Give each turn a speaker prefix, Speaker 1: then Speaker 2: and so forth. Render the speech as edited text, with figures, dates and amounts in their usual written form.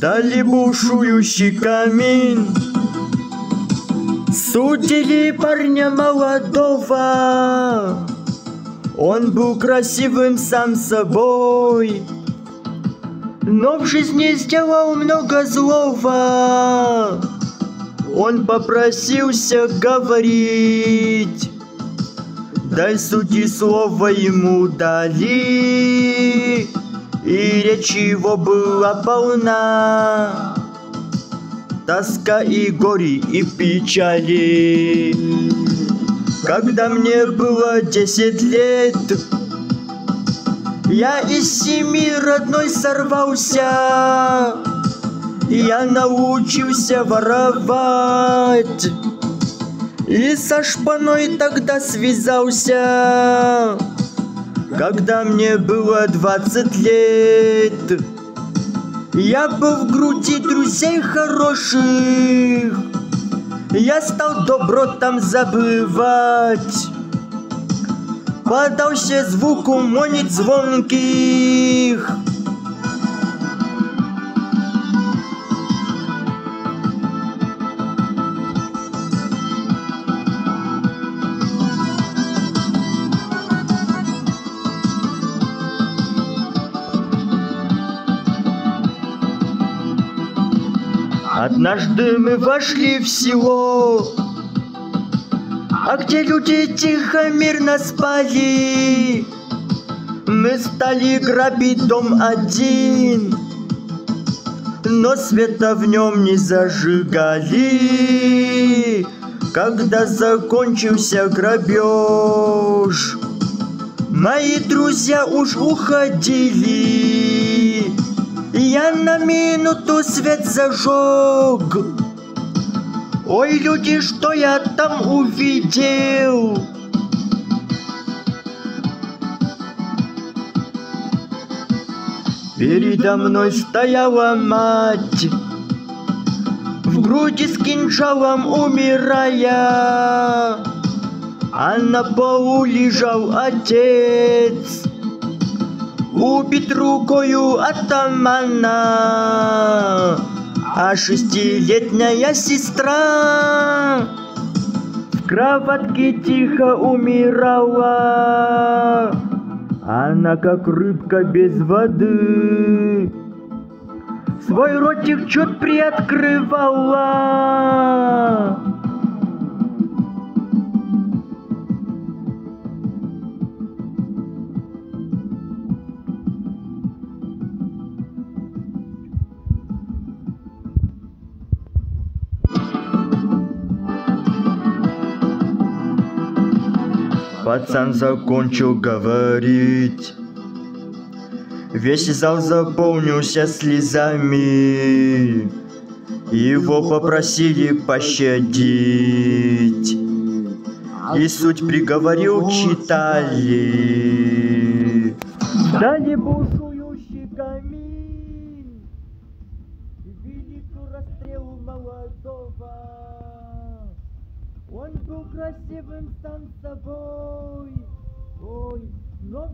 Speaker 1: Ждали бушующий камин, судили парня молодого. Он был красивым сам собой, но в жизни сделал много злого. Он попросился говорить, дай судьи слово ему дали, и речь его была полна. Тоска и горе и печали. Когда мне было 10 лет, я из семьи родной сорвался. Я научился воровать и со шпаной тогда связался. Когда мне было 20 лет, я был в груди друзей хороших. Я стал добро там забывать, подался звуку монет звонких. Однажды мы вошли в село, где люди тихо, мирно спали. Мы стали грабить дом один, но света в нем не зажигали. Когда закончился грабеж, мои друзья уж уходили. Я на минуту свет зажег. Ой, люди, что я там увидел? Передо мной стояла мать, в груди с кинжалом умирая, а на полу лежал отец, убит рукою атамана, а 6-летняя сестра в кроватке тихо умирала. Она как рыбка без воды свой ротик чуть приоткрывала. Пацан закончил говорить, весь зал заполнился слезами. Его попросили пощадить, и суть приговорил читали. Дали бушующий камин, великую расстрелу молодого. Он был красивым сам собой, ой, но